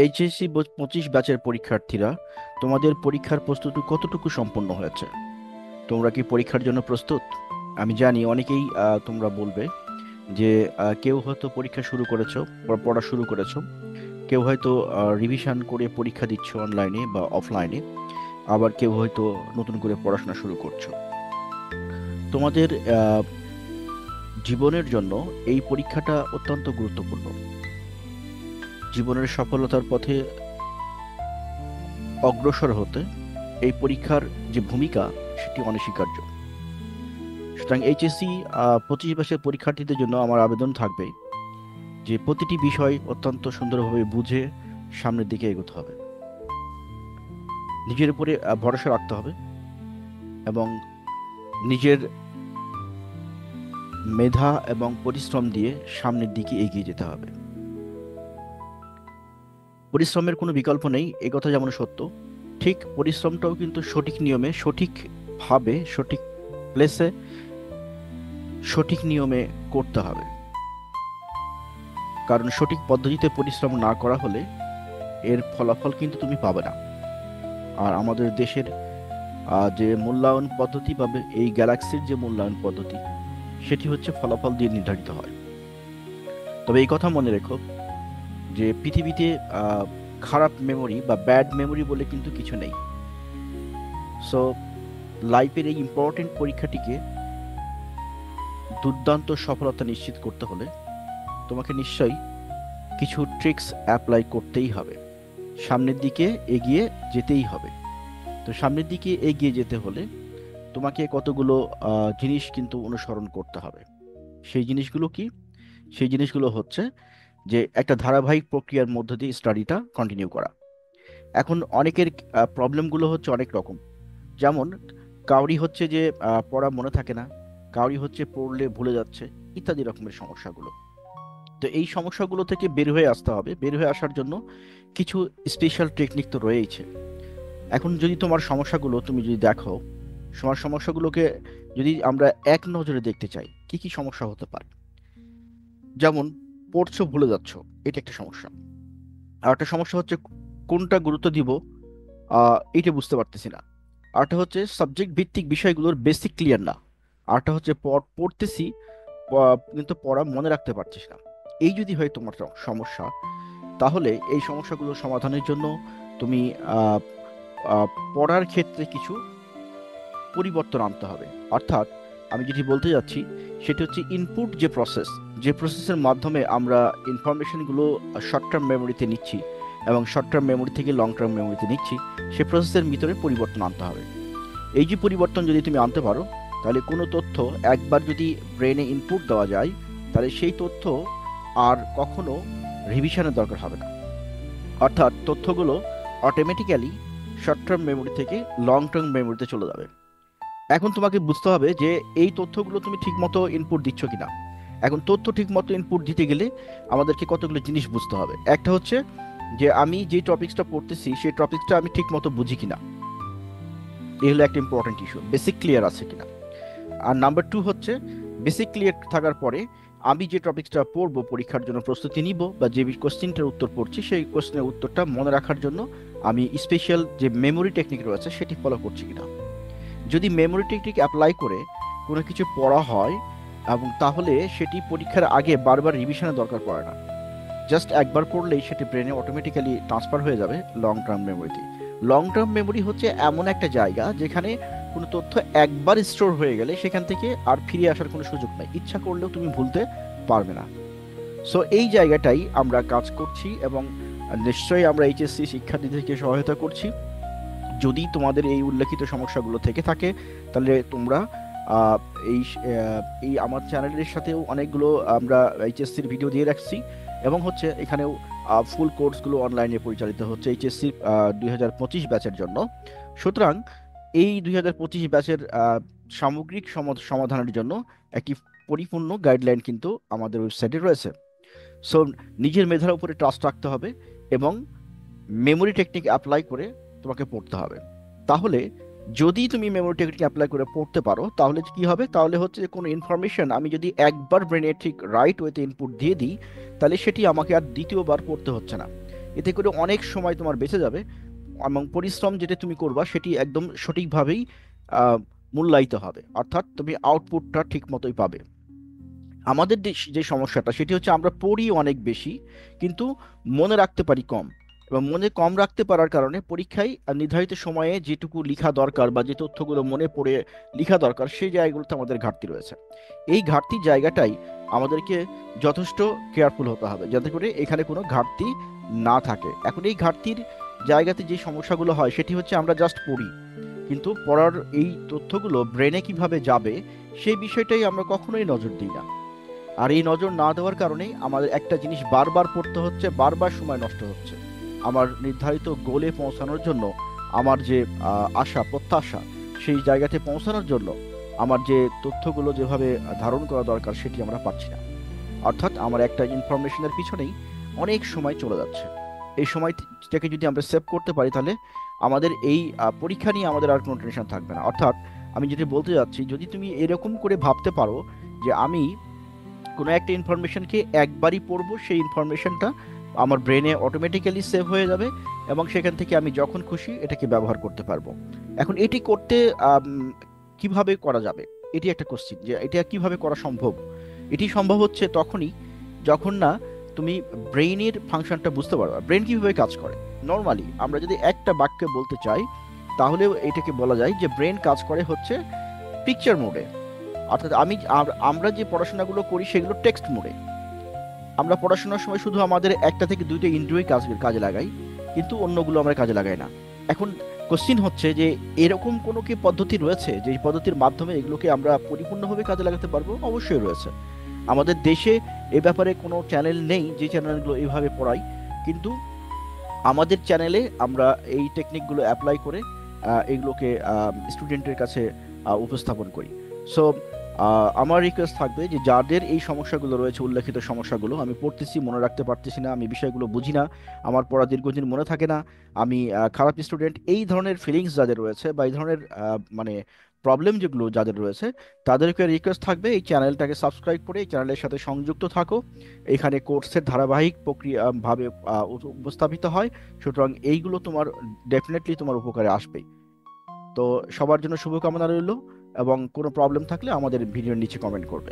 HSC 25 ব্যাচের পরীক্ষার্থীরা, তোমাদের পরীক্ষার প্রস্তুতি কতটুকু সম্পন্ন হয়েছে? তোমরা কি পরীক্ষার জন্য প্রস্তুত? আমি জানি অনেকেই তোমরা বলবে যে কেউ হয়তো পরীক্ষা শুরু করেছো, পড়া শুরু করেছো, কেউ হয়তো রিভিশন করে পরীক্ষা দিচ্ছ অনলাইনে বা অফলাইনে, আবার কেউ হয়তো নতুন করে পড়াশোনা শুরু করছো। তোমাদের জীবনের জন্য এই পরীক্ষাটা অত্যন্ত গুরুত্বপূর্ণ। জীবনের সফলতার পথে অগ্রসর হতে এই পরীক্ষার যে ভূমিকা, সেটি অনস্বীকার্য। সুতরাং এইচএসসি 25 বছর পরীক্ষার্থীদের জন্য আমার আবেদন থাকবে যে প্রতিটি বিষয় অত্যন্ত সুন্দরভাবে বুঝে সামনের দিকে এগোতে হবে, নিজের উপরে ভরসা রাখতে হবে এবং নিজের মেধা এবং পরিশ্রম দিয়ে সামনের দিকে এগিয়ে যেতে হবে। পরিশ্রমের কোনো বিকল্প নেই, এ কথা যেমন সত্য, ঠিক পরিশ্রমটাও কিন্তু সঠিক নিয়মে, সঠিকভাবে, সঠিক প্লেসে, সঠিক নিয়মে করতে হবে। কারণ সঠিক পদ্ধতিতে পরিশ্রম না করা হলে এর ফলাফল কিন্তু তুমি পাবে না। আর আমাদের দেশের যে মূল্যায়ন পদ্ধতি বা এই গ্যালাক্সির যে মূল্যায়ন পদ্ধতি, সেটি হচ্ছে ফলাফল দিয়ে নির্ধারিত হয়। তবে এই কথা মনে রেখো যে পৃথিবীতে খারাপ মেমোরি বা ব্যাড মেমোরি বলে কিন্তু কিছু নেই। সো লাইফের এই ইম্পর্টেন্ট পরীক্ষাটিকে দুর্দান্ত সফলতা নিশ্চিত করতে হলে তোমাকে নিশ্চয়ই কিছু ট্রিক্স অ্যাপ্লাই করতেই হবে, সামনের দিকে এগিয়ে যেতেই হবে। তো সামনের দিকে এগিয়ে যেতে হলে তোমাকে কতগুলো জিনিস কিন্তু অনুসরণ করতে হবে। সেই জিনিসগুলো কি? সেই জিনিসগুলো হচ্ছে যে একটা ধারাবাহিক প্রক্রিয়ার মধ্য দিয়ে স্টাডিটা কন্টিনিউ করা। এখন অনেকের প্রবলেমগুলো হচ্ছে অনেক রকম। যেমন কাউরি হচ্ছে যে পড়া মনে থাকে না, কাউরি হচ্ছে পড়লে ভুলে যাচ্ছে, ইত্যাদি রকমের সমস্যাগুলো। তো এই সমস্যাগুলো থেকে বের হয়ে আসতে হবে। বের হয়ে আসার জন্য কিছু স্পেশাল টেকনিক তো রয়েইছে। এখন যদি তোমার সমস্যাগুলো তুমি যদি দেখো, তোমার সমস্যাগুলোকে যদি আমরা এক নজরে দেখতে চাই, কি কি সমস্যা হতে পারে? যেমন পড়ছো ভুলে যাচ্ছ, এটা একটা সমস্যা। আর একটা সমস্যা হচ্ছে কোনটা গুরুত্ব দিব এটা বুঝতে পারতেছি না। আরটা হচ্ছে সাবজেক্ট ভিত্তিক বিষয়গুলোর বেসিক ক্লিয়ার না। আরটা হচ্ছে পড়তেছি কিন্তু পড়া মনে রাখতে পারছিস না। এই যদি হয় তোমার সমস্যা, তাহলে এই সমস্যাগুলো সমাধানের জন্য তুমি আহ, আহ, পড়ার ক্ষেত্রে কিছু পরিবর্তন আনতে হবে। অর্থাৎ আমি যেটি বলতে যাচ্ছি সেটি হচ্ছে ইনপুট যে প্রসেস, যে প্রসেসের মাধ্যমে আমরা ইনফরমেশনগুলো শর্ট টার্ম মেমোরিতে নিচ্ছি এবং শর্ট টার্ম মেমোরি থেকে লং টার্ম মেমোরিতে নিচ্ছি, সে প্রসেসের ভিতরে পরিবর্তন আনতে হবে। এই যে পরিবর্তন যদি তুমি আনতে পারো, তাহলে কোনো তথ্য একবার যদি ব্রেনে ইনপুট দেওয়া যায়, তাহলে সেই তথ্য আর কখনো রিভিশনের দরকার হবে না। অর্থাৎ তথ্যগুলো অটোমেটিক্যালি শর্ট টার্ম মেমোরি থেকে লং টার্ম মেমোরিতে চলে যাবে। এখন তোমাকে বুঝতে হবে যে এই তথ্যগুলো তুমি ঠিকমতো ইনপুট দিচ্ছ কিনা। এখন তথ্য ঠিকমতো ইনপুট দিতে গেলে আমাদেরকে কতগুলো জিনিস বুঝতে হবে। একটা হচ্ছে যে আমি যে টপিকসটা পড়তেছি সেই টপিকসটা আমি ঠিকমতো বুঝি কিনা, এই হলো একটা ইম্পর্টেন্ট ইস্যু, বেসিক ক্লিয়ার আছে কিনা। আর নাম্বার টু হচ্ছে বেসিক ক্লিয়ার থাকার পরে আমি যে টপিকসটা পড়বো, পরীক্ষার জন্য প্রস্তুতি নিব বা যে কোশ্চেনটার উত্তর পড়ছি সেই কোশ্চেনের উত্তরটা মনে রাখার জন্য আমি স্পেশাল যে মেমোরি টেকনিক রয়েছে সেটি ফলো করছি কিনা। যদি মেমোরি টেকনিক অ্যাপ্লাই করে কোনো কিছু পড়া হয় এবং তাহলে সেটি পরীক্ষার আগে বারবার রিভিশনের দরকার পড়ে না। জাস্ট একবার পড়লেই সেটি ব্রেনে অটোমেটিক্যালি ট্রান্সফার হয়ে যাবে লং টার্ম মেমোরিতে। লং টার্ম মেমোরি হচ্ছে এমন একটা জায়গা যেখানে কোনো তথ্য একবার স্টোর হয়ে গেলে সেখান থেকে আর ফিরে আসার কোনো সুযোগ নাই, ইচ্ছা করলেও তুমি ভুলতে পারবে না। সো এই জায়গাটাই আমরা কাজ করছি এবং নিশ্চয়ই আমরা এইচএসসি শিক্ষার্থীদেরকে সহায়তা করছি। যদি তোমাদের এই উল্লেখিত সমস্যাগুলো থেকে থাকে, তাহলে তোমরা আহ, এই এই আমার চ্যানেলের সাথেও অনেকগুলো আমরা এইচএসসির ভিডিও দিয়ে রাখছি এবং হচ্ছে এখানেও ফুল কোর্সগুলো অনলাইনে পরিচালিত হচ্ছে এইচএসসি 2025 ব্যাচের জন্য। সুতরাং এই 2025 ব্যাচের সামগ্রিক সমাধানের জন্য একটি পরিপূর্ণ গাইডলাইন কিন্তু আমাদের ওয়েবসাইটে রয়েছে। সো নিজের মেধার উপরে ট্রাস্ট রাখতে হবে এবং মেমোরি টেকনিক অ্যাপ্লাই করে তোমাকে পড়তে হবে। তাহলে যদি তুমি মেমোরি টেকনিক অ্যাপ্লাই করে পড়তে পারো, তাহলে কি হবে? তাহলে হচ্ছে যে কোনো ইনফরমেশন আমি যদি একবার ব্রেনে ঠিক রাইট ওয়েতে ইনপুট দিয়ে দিই, তাহলে সেটি আমাকে আর দ্বিতীয়বার পড়তে হচ্ছে না। এতে করে অনেক সময় তোমার বেঁচে যাবে, এবং পরিশ্রম যেটা তুমি করবা সেটি একদম সঠিকভাবেই আহ, মূল্যায়িত হবে, অর্থাৎ তুমি আউটপুটটা ঠিক মতোই পাবে। আমাদের যে সমস্যাটা সেটি হচ্ছে আমরা পড়ি অনেক বেশি, কিন্তু মনে রাখতে পারি কম। এবং মনে কম রাখতে পারার কারণে পরীক্ষায় নির্ধারিত সময়ে যেটুকু লেখা দরকার বা যে তথ্যগুলো মনে পড়ে লেখা দরকার সেই জায়গাগুলোতে আমাদের ঘাটতি রয়েছে। এই ঘাটতির জায়গাটাই আমাদেরকে যথেষ্ট কেয়ারফুল হতে হবে যাতে করে এখানে কোনো ঘাটতি না থাকে। এখন এই ঘাটতির জায়গাতে যে সমস্যাগুলো হয় সেটি হচ্ছে আমরা জাস্ট পড়ি, কিন্তু পড়ার এই তথ্যগুলো ব্রেনে কিভাবে যাবে সেই বিষয়টাই আমরা কখনোই নজর দিই না। আর এই নজর না দেওয়ার কারণেই আমাদের একটা জিনিস বারবার পড়তে হচ্ছে, বারবার সময় নষ্ট হচ্ছে। আমার নির্ধারিত গোলে পৌঁছানোর জন্য, আমার যে আশা প্রত্যাশা সেই জায়গাতে পৌঁছানোর জন্য আমার যে তথ্যগুলো যেভাবে ধারণ করা দরকার সেটি আমরা পাচ্ছি না। অর্থাৎ আমার একটা ইনফরমেশনের পিছনেই অনেক সময় চলে যাচ্ছে। এই সময়টাকে যদি আমরা সেভ করতে পারি তাহলে আমাদের এই পরীক্ষা নিয়ে আমাদের আর কোনো টেনশন থাকবে না। অর্থাৎ আমি যেটা বলতে যাচ্ছি, যদি তুমি এরকম করে ভাবতে পারো যে আমি কোনো একটা ইনফরমেশনকে একবারই পড়বো, সেই ইনফরমেশনটা আমার ব্রেনে অটোমেটিক্যালি সেভ হয়ে যাবে এবং সেখান থেকে আমি যখন খুশি এটাকে ব্যবহার করতে পারবো। এখন এটি করতে কিভাবে করা যাবে, এটি একটা কোশ্চিন, যে এটা কিভাবে করা সম্ভব। এটি সম্ভব হচ্ছে তখনই যখন না তুমি ব্রেইনের ফাংশনটা বুঝতে পারবে, ব্রেন কিভাবে কাজ করে। নর্মালি আমরা যদি একটা বাক্যে বলতে চাই তাহলে এটাকে বলা যায় যে ব্রেন কাজ করে হচ্ছে পিকচার মোডে। অর্থাৎ আমরা যে পড়াশোনাগুলো করি সেগুলো টেক্সট মোডে। আমরা পড়াশোনার সময় শুধু আমাদের একটা থেকে দুইটা ইন্দ্রিয় কাজে লাগাই, কিন্তু অন্যগুলো আমরা কাজে লাগাই না। এখন কোশ্চিন হচ্ছে যে এরকম কোনো কি পদ্ধতি রয়েছে যে পদ্ধতির মাধ্যমে এগুলোকে আমরা পরিপূর্ণভাবে কাজে লাগাতে পারবো? অবশ্যই রয়েছে। আমাদের দেশে এ ব্যাপারে কোনো চ্যানেল নেই যে চ্যানেলগুলো এইভাবে পড়ায়, কিন্তু আমাদের চ্যানেলে আমরা এই টেকনিকগুলো অ্যাপ্লাই করে এগুলোকে স্টুডেন্টের কাছে উপস্থাপন করি। সো আমার রিকোয়েস্ট থাকবে যে যাদের এই সমস্যাগুলো রয়েছে, উল্লেখিত সমস্যাগুলো, আমি পড়তেছি মনে রাখতে পারতেছি না, আমি বিষয়গুলো বুঝি না, আমার পড়া দীর্ঘদিন মনে থাকে না, আমি খারাপ স্টুডেন্ট, এই ধরনের ফিলিংস যাদের রয়েছে বা এই ধরনের মানে প্রবলেম যেগুলো যাদের রয়েছে, তাদেরকে রিকোয়েস্ট থাকবে এই চ্যানেলটাকে সাবস্ক্রাইব করে এই চ্যানেলের সাথে সংযুক্ত থাকো। এখানে কোর্সের ধারাবাহিক প্রক্রিয়া ভাবে উপস্থাপিত হয়, সুতরাং এইগুলো তোমার ডেফিনেটলি তোমার উপকারে আসবেই। তো সবার জন্য শুভকামনা রইল, এবং কোনো প্রবলেম থাকলে আমাদের ভিডিওর নিচে কমেন্ট করবে।